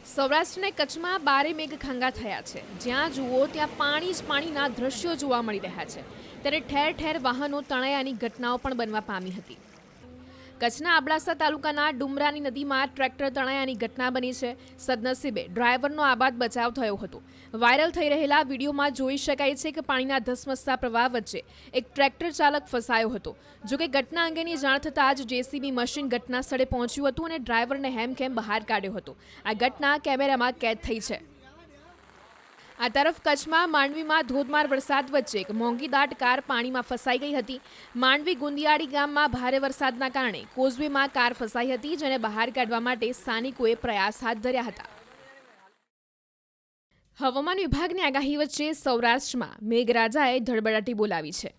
સૌરાષ્ટ્ર અને કચ્છમાં બારે મેઘખાંગા થયા છે। જ્યાં જુઓ ત્યાં પાણી જ પાણીના દ્રશ્યો જોવા મળી રહ્યા છે। ત્યારે ઠેર ઠેર વાહનો તણાયાની ઘટનાઓ પણ બનવા પામી હતી। કચ્છના અબડાસા તાલુકાના ડુમરાની નદીમાં ટ્રેક્ટર તણાયાની ઘટના બની છે। સદનસીબે ડ્રાઈવરનો આબાદ બચાવ થયો હતો। વાયરલ થઈ રહેલા વિડીયોમાં જોઈ શકાય છે કે પાણીના ધસમસતા પ્રવાહ વચ્ચે એક ટ્રેક્ટર ચાલક ફસાયો હતો। જોકે ઘટના અંગેની જાણ થતાં જ જેસીબી મશીન ઘટના સ્થળે પહોંચ્યું હતું અને ડ્રાઈવરને હેમખેમ બહાર કાઢ્યો હતો। આ ઘટના કેમેરામાં કેદ થઈ છે। આ તરફ કચ્છમાં માંડવીમાં ધોધમાર વરસાદ વચ્ચે એક મોંઘીદાટ કાર પાણીમાં ફસાઈ ગઈ હતી। માંડવી ગુંદિયાળી ગામમાં ભારે વરસાદના કારણે કોઝવેમાં કાર ફસાઈ હતી, જેને બહાર કાઢવા માટે સ્થાનિકોએ પ્રયાસ હાથ ધર્યા હતા। હવામાન વિભાગની આગાહી વચ્ચે સૌરાષ્ટ્રમાં મેઘરાજાએ ધડબડાટી બોલાવી છે।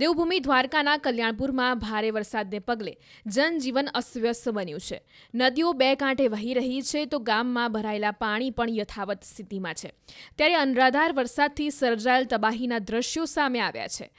દેવભૂમિ દ્વારકાના કલ્યાણપુરમાં ભારે વરસાદને પગલે જનજીવન અસ્તવ્યસ્ત બન્યું છે। નદીઓ બે કાંઠે વહી રહી છે તો ગામમાં ભરાયેલા પાણી પણ યથાવત સ્થિતિમાં છે। ત્યારે અનરાધાર વરસાદથી સર્જાયેલ તબાહીના દ્રશ્યો સામે આવ્યા છે।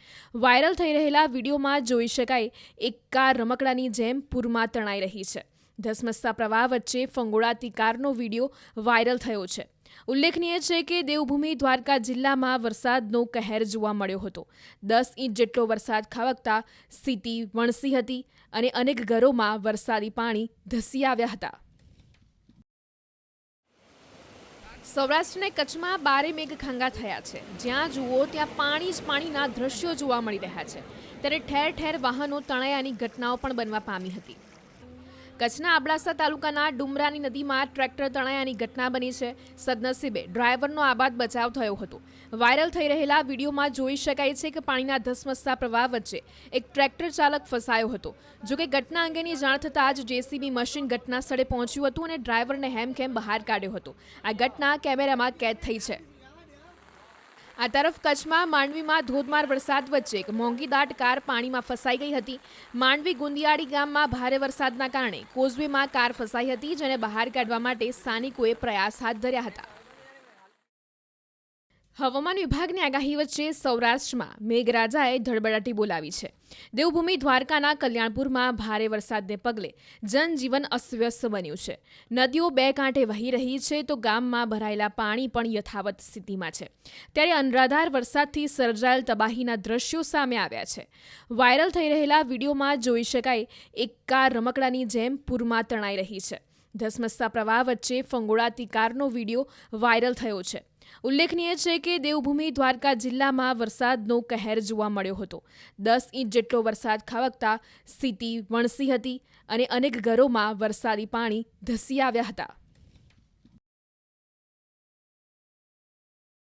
વાયરલ થઈ રહેલા વિડીયોમાં જોઈ શકાય એક કાર રમકડાની જેમ પૂરમાં તણાઈ રહી છે। ધસમસતા પ્રવાહ વચ્ચે ફંગોળાતી કારનો વિડીયો વાયરલ થયો છે। ઉલ્લેખનીય છે કે દેવભૂમિ દ્વારકા જિલ્લામાં વરસાદનો કહેર જોવા મળ્યો હતો। 10 ઇંચ જેટલો વરસાદ ખાબકતા સ્થિતિ વણસી હતી અને અનેક ઘરોમાં વરસાદી પાણી ધસી આવ્યા હતા। સૌરાષ્ટ્ર અને કચ્છમાં બારે મેઘખાંગા થયા છે। જ્યાં જુઓ ત્યાં પાણી જ પાણીના દ્રશ્યો જોવા મળી રહ્યા છે। ત્યારે ઠેર ઠેર વાહનો તણાયાની ઘટનાઓ પણ બનવા પામી હતી। કચ્છના અબડાસા તાલુકાના ડુમરાની નદીમાં ટ્રેક્ટર તણાયાની ઘટના બની છે। સદનસીબે ડ્રાઈવરનો આબાદ બચાવ થયો હતો। વાયરલ થઈ રહેલા વિડીયોમાં જોઈ શકાય છે કે પાણીના ધસમસતા પ્રવાહ વચ્ચે એક ટ્રેક્ટર ચાલક ફસાયો હતો। જોકે ઘટના અંગેની જાણ થતાં જ જેસીબી મશીન ઘટના સ્થળે પહોંચ્યું હતું અને ડ્રાઈવરને હેમખેમ બહાર કાઢ્યો હતો। આ ઘટના કેમેરામાં કેદ થઈ છે। આ તરફ કચ્છમાં માંડવીમાં ધોધમાર વરસાદ વચ્ચે એક મોંઘીદાટ કાર પાણીમાં ફસાઈ ગઈ હતી। માંડવી ગુંદિયાળી ગામમાં ભારે વરસાદના કારણે કોઝવેમાં કાર ફસાઈ હતી, જેને બહાર કાઢવા માટે સ્થાનિકોએ પ્રયાસ હાથ ધર્યા હતા। હવામાન વિભાગની આગાહી વચ્ચે સૌરાષ્ટ્રમાં મેઘરાજાએ ધડબડાટી બોલાવી છે। દેવભૂમિ દ્વારકાના કલ્યાણપુરમાં ભારે વરસાદને પગલે જનજીવન અસ્તવ્યસ્ત બન્યું છે। નદીઓ બે કાંઠે વહી રહી છે તો ગામમાં ભરાયેલા પાણી પણ યથાવત સ્થિતિમાં છે। ત્યારે અનરાધાર વરસાદથી સર્જાયેલ તબાહીના દ્રશ્યો સામે આવ્યા છે। વાયરલ થઈ રહેલા વિડીયોમાં જોઈ શકાય એક કાર રમકડાની જેમ પૂરમાં તણાઈ રહી છે। ધસમસતા પ્રવાહ વચ્ચે ફંગોળાતી કારનો વિડીયો વાયરલ થયો છે। ઉલ્લેખનીય છે કે દેવભૂમિ દ્વારકા જિલ્લામાં વરસાદનો કહેર જોવા મળ્યો હતો। 10 ઇંચ જેટલો વરસાદ ખાબકતા સ્થિતિ વણસી હતી અને અનેક ઘરોમાં વરસાદી પાણી ધસી આવ્યા હતા।